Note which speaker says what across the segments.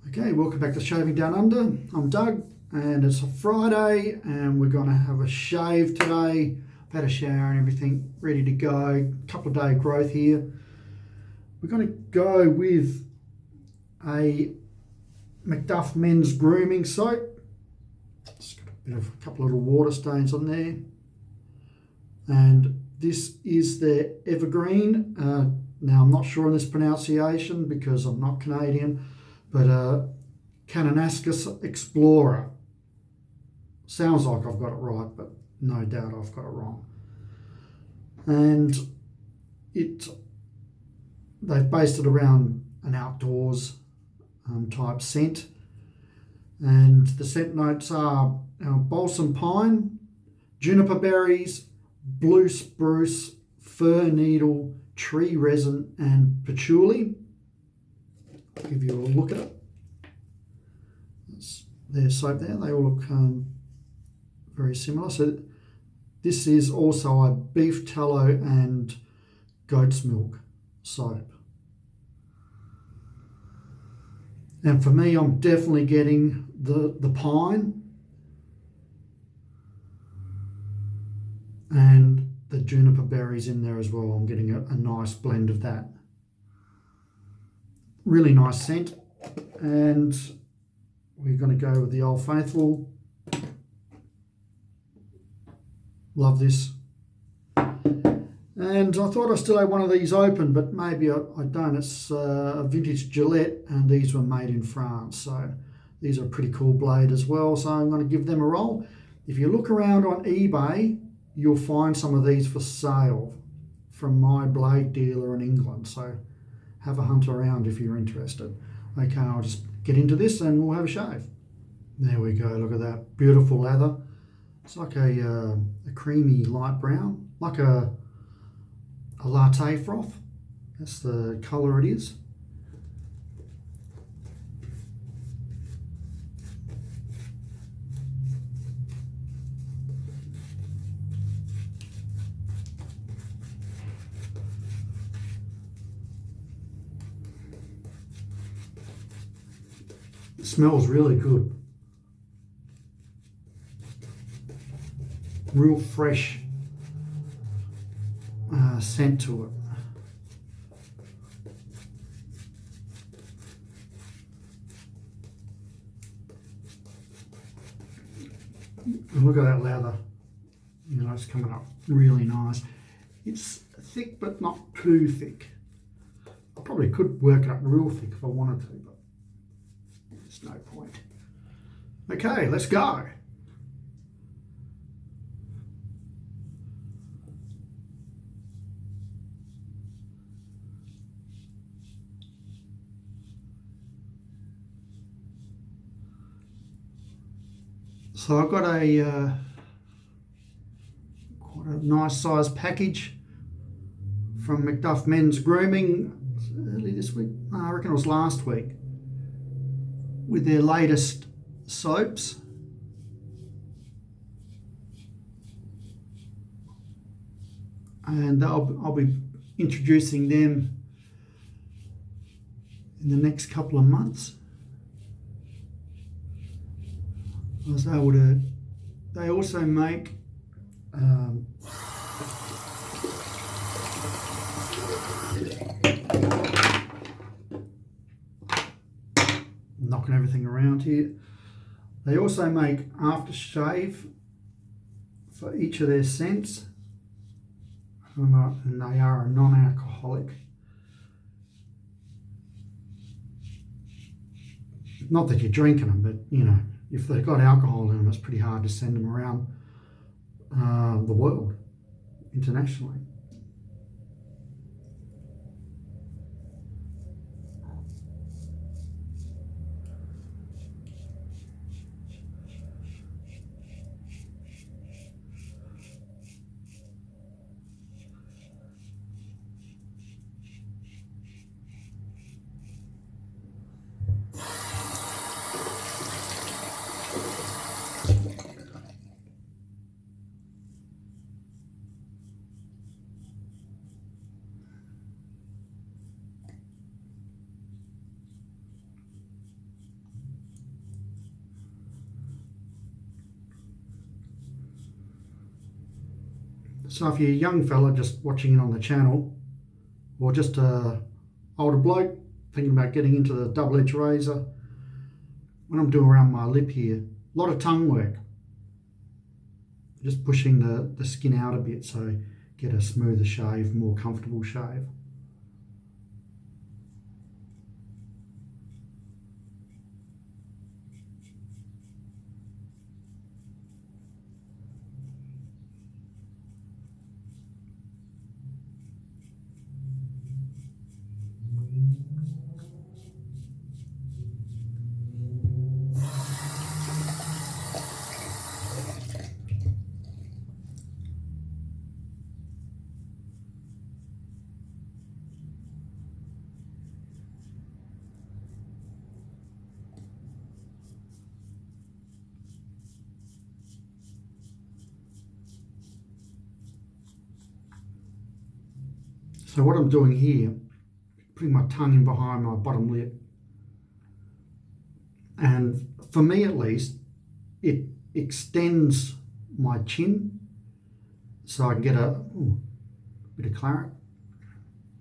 Speaker 1: Okay, welcome back to Shaving Down Under. I'm Doug and it's a Friday and we're going to have a shave today. I've had a shower and everything ready to go. Couple of day growth here. We're going to go with a MacDuffs men's grooming soap. It's got a couple of little water stains on there. And this is their Evergreen. Now I'm not sure on this pronunciation because I'm not Canadian. But Kananaskis Explorer. Sounds like I've got it right, but no doubt I've got it wrong. And they've based it around an outdoors type scent. And the scent notes are balsam pine, juniper berries, blue spruce, fir needle, tree resin, and patchouli. I'll give you a look at it. That's their soap there. They all look very similar. So this is also a beef tallow and goat's milk soap. And for me, I'm definitely getting the pine and the juniper berries in there as well. I'm getting a nice blend of that. Really nice scent, and we're going to go with the Old Faithful. Love this. And I thought I still had one of these open, but maybe I don't. It's a vintage Gillette, and these were made in France. So these are a pretty cool blade as well. So I'm going to give them a roll. If you look around on eBay, you'll find some of these for sale from my blade dealer in England. So have a hunt around if you're interested. Okay, I'll just get into this and we'll have a shave. There we go, look at that. Beautiful lather. It's like a creamy light brown, like a latte froth. That's the colour it is. It smells really good. Real fresh scent to it. And look at that lather. You know, it's coming up really nice. It's thick but not too thick. I probably could work it up real thick if I wanted to, but there's no point. Okay, let's go. So I've got a quite a nice size package from MacDuffs Men's Grooming early this week. I reckon it was last week, with their latest soaps. And I'll be introducing them in the next couple of months. I was able to, they also make knocking everything around here. They also make aftershave for each of their scents, and they are a non-alcoholic. Not that you're drinking them, but you know, if they've got alcohol in them, it's pretty hard to send them around the world internationally. So if you're a young fella just watching it on the channel, or just a older bloke thinking about getting into the double-edged razor, when I'm doing around my lip here, a lot of tongue work. Just pushing the skin out a bit so get a smoother shave, more comfortable shave. So what I'm doing here, putting my tongue in behind my bottom lip, and for me at least, it extends my chin so I can get a bit of claret,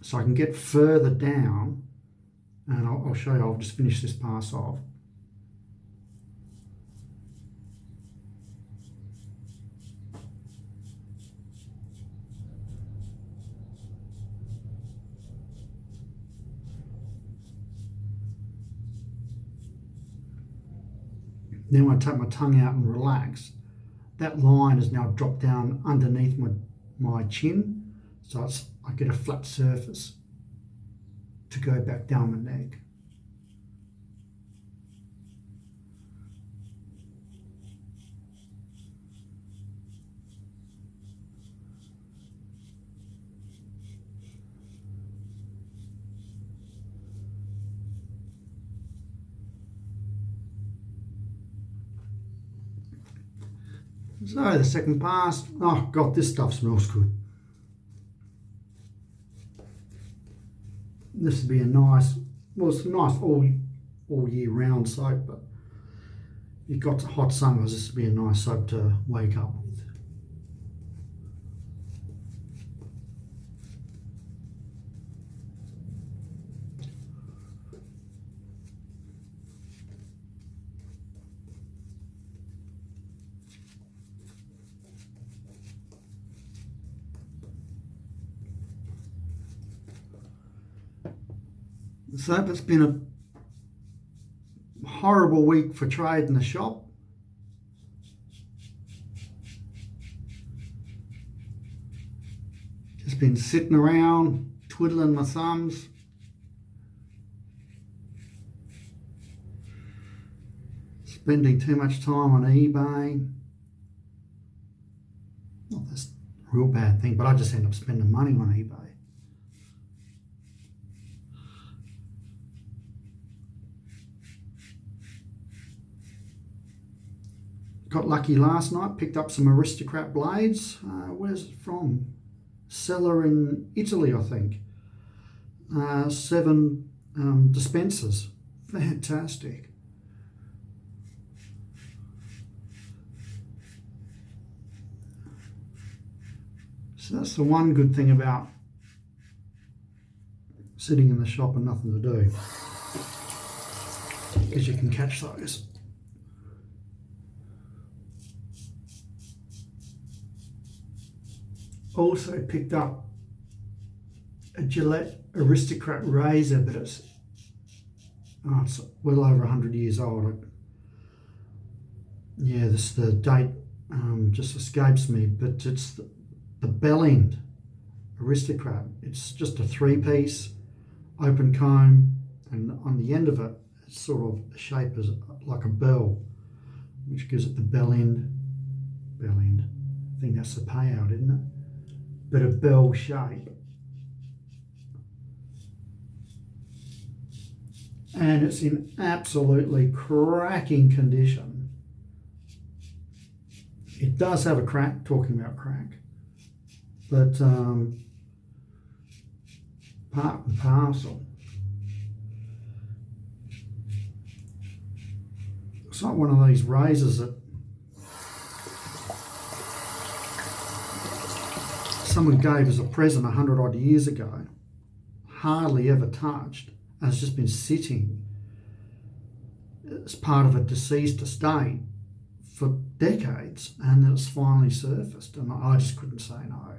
Speaker 1: so I can get further down, and I'll show you. I'll just finish this pass off. Then when I take my tongue out and relax, that line has now dropped down underneath my chin, so I get a flat surface to go back down my neck. So the second pass, oh God, this stuff smells good. This would be a nice, well, it's a nice all year round soap, but if you've got hot summers, this would be a nice soap to wake up with. So it's been a horrible week for trade in the shop. Just been sitting around, twiddling my thumbs. Spending too much time on eBay. Not that's a real bad thing, but I just end up spending money on eBay. Got lucky last night, picked up some Aristocrat blades. Where's it from? Seller in Italy, I think. 7 dispensers. Fantastic. So that's the one good thing about sitting in the shop and nothing to do, because you can catch those. Also picked up a Gillette Aristocrat razor, but it's well over 100 years old. Yeah, the date just escapes me, but it's the bell end Aristocrat. It's just a 3-piece open comb, and on the end of it, it's sort of shaped as like a bell, which gives it the bell end. I think that's the payout, isn't it? But a bell shape. And it's in absolutely cracking condition. It does have a crack, talking about crack, but part and parcel. It's not one of these razors that someone gave as a present 100 odd years ago, hardly ever touched, and it's just been sitting as part of a deceased estate for decades, and then it's finally surfaced, and I just couldn't say no.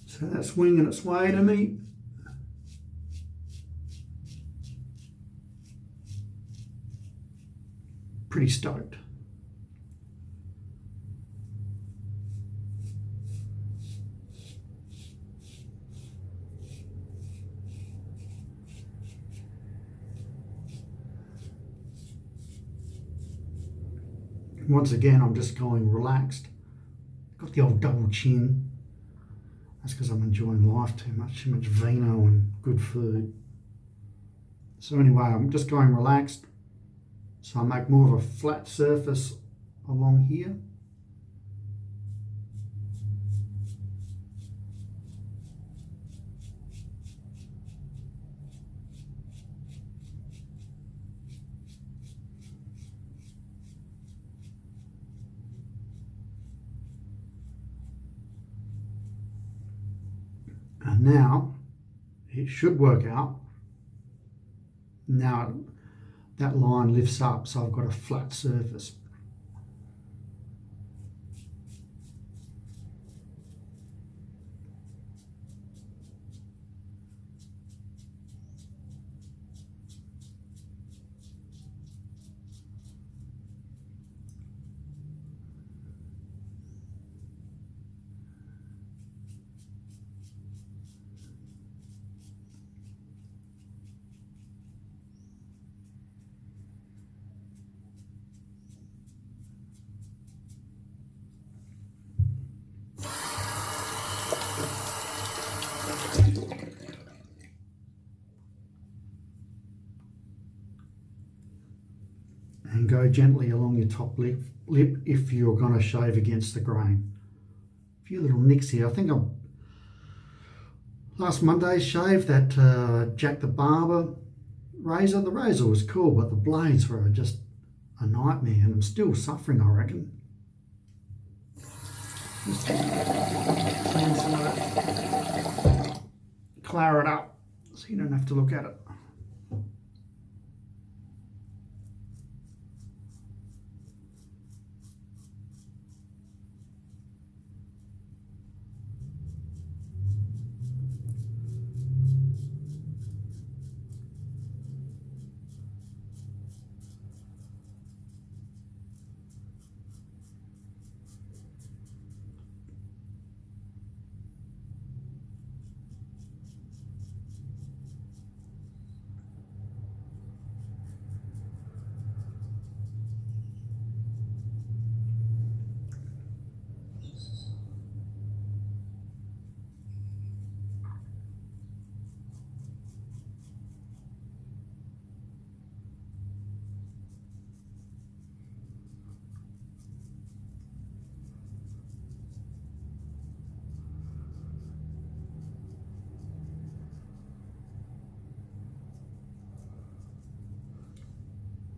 Speaker 1: So that's winging its way to me. Pretty stoked. Once again, I'm just going relaxed. Got the old double chin. That's because I'm enjoying life too much vino and good food. So anyway, I'm just going relaxed. So I make more of a flat surface along here. And now it should work out. Now that line lifts up, so I've got a flat surface. And go gently along your top lip if you're going to shave against the grain. A few little nicks here. I think last Monday's shave, that Jack the Barber razor. The razor was cool, but the blades were just a nightmare, and I'm still suffering, I reckon. Just clean some of it. Clear it up so you don't have to look at it.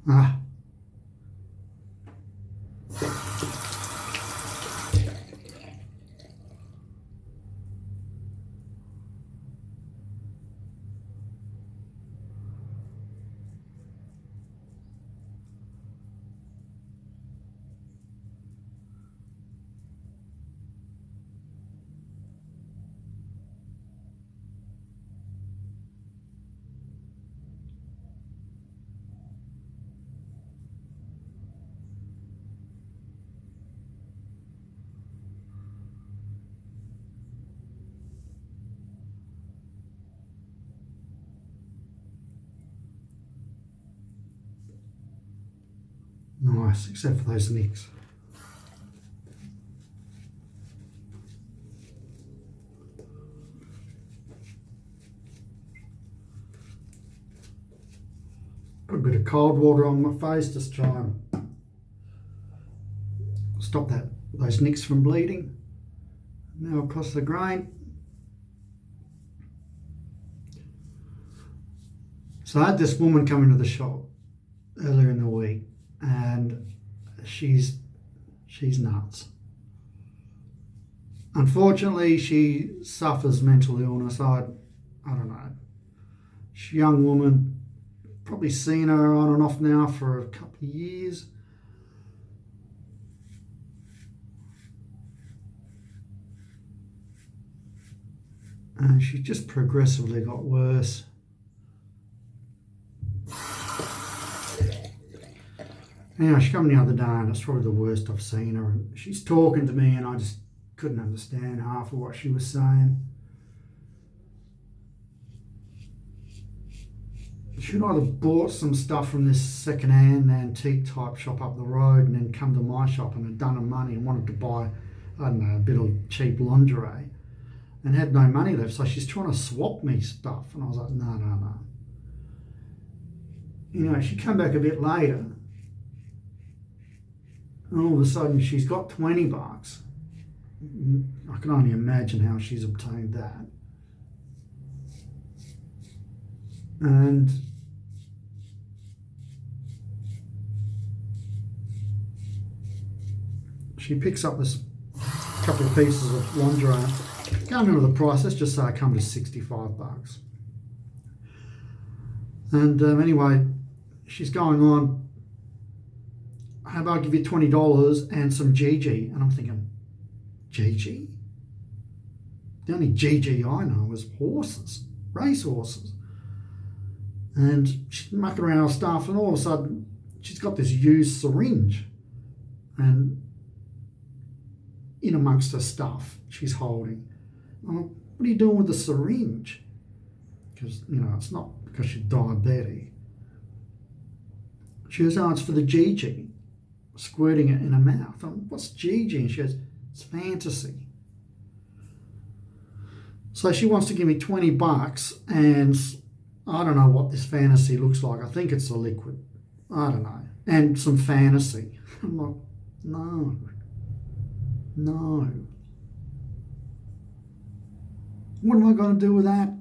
Speaker 1: Ah. Nice, except for those nicks. Put a bit of cold water on my face, just try and stop those nicks from bleeding. Now across the grain. So I had this woman come into the shop earlier in the week, and she's nuts. Unfortunately, she suffers mental illness. I don't know. She's a young woman, probably seen her on and off now for a couple of years. And she just progressively got worse. Anyway, she came the other day and it's probably the worst I've seen her. And she's talking to me and I just couldn't understand half of what she was saying. Should I have bought some stuff from this second-hand antique type shop up the road and then come to my shop and had done her money and wanted to buy, I don't know, a bit of cheap lingerie and had no money left. So she's trying to swap me stuff. And I was like, no. You know, she came back a bit later and all of a sudden she's got $20. I can only imagine how she's obtained that. And she picks up this couple of pieces of lingerie. Can't remember the price. Let's just say it come to $65. And anyway, she's going on, how about I give you $20 and some Gigi? And I'm thinking, Gigi? The only Gigi I know is horses, race horses. And she's mucking around her stuff and all of a sudden she's got this used syringe and in amongst her stuff she's holding. I'm like, what are you doing with the syringe? Because, you know, it's not because she's diabetic. She goes, oh, it's for the Gigi, squirting it in her mouth. I'm, what's Gigi? And she goes, it's fantasy. So she wants to give me $20 and I don't know what this fantasy looks like. I think it's a liquid. I don't know. And some fantasy. I'm like, no. What am I going to do with that?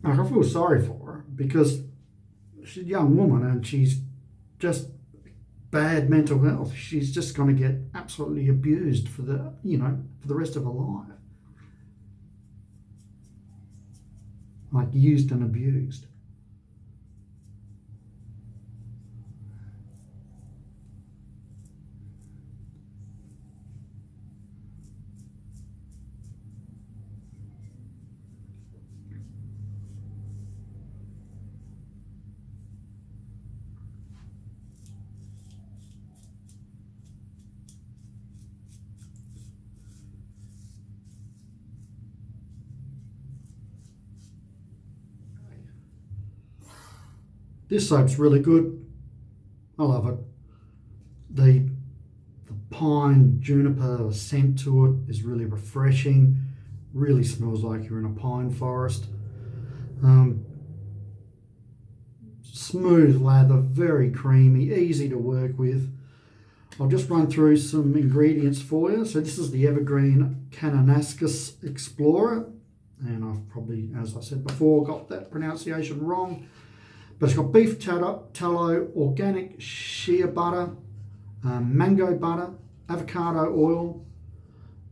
Speaker 1: I feel sorry for her because she's a young woman and she's just bad mental health. She's just going to get absolutely abused for the rest of her life. Like used and abused. This soap's really good. I love it. The pine juniper scent to it is really refreshing. Really smells like you're in a pine forest. Smooth lather, very creamy, easy to work with. I'll just run through some ingredients for you. So this is the Evergreen Kananaskis Explorer. And I've probably, as I said before, got that pronunciation wrong. But it's got beef tallow, organic shea butter, mango butter, avocado oil,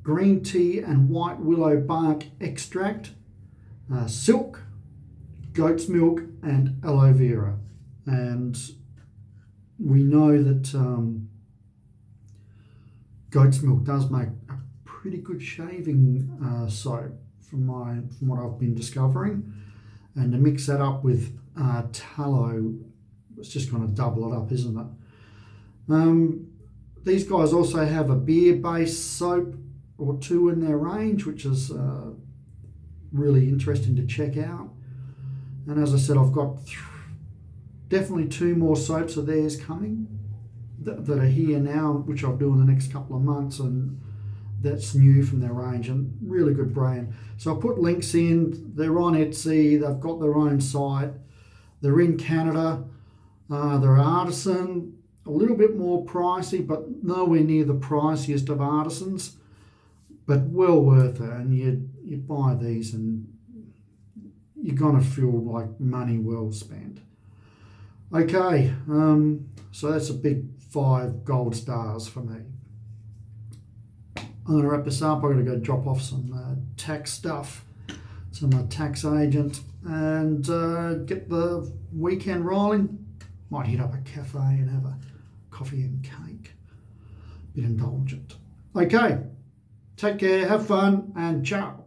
Speaker 1: green tea and white willow bark extract, silk, goat's milk and aloe vera. And we know that goat's milk does make a pretty good shaving soap from what I've been discovering. And to mix that up with tallow, it's just going to double it up, isn't it? These guys also have a beer-based soap or two in their range, which is really interesting to check out. And as I said, I've got definitely two more soaps of theirs coming that are here now, which I'll do in the next couple of months, and that's new from their range, and really good brand. So I put links in. They're on Etsy. They've got their own site. They're in Canada. They're artisan, a little bit more pricey, but nowhere near the priciest of artisans, but well worth it. And you buy these and you're going to feel like money well spent. Okay, so that's a big 5 gold stars for me. I'm going to wrap this up. I'm going to go drop off some tax stuff to my tax agent and get the weekend rolling. Might hit up a cafe and have a coffee and cake. Bit indulgent. Okay, take care, have fun, and ciao.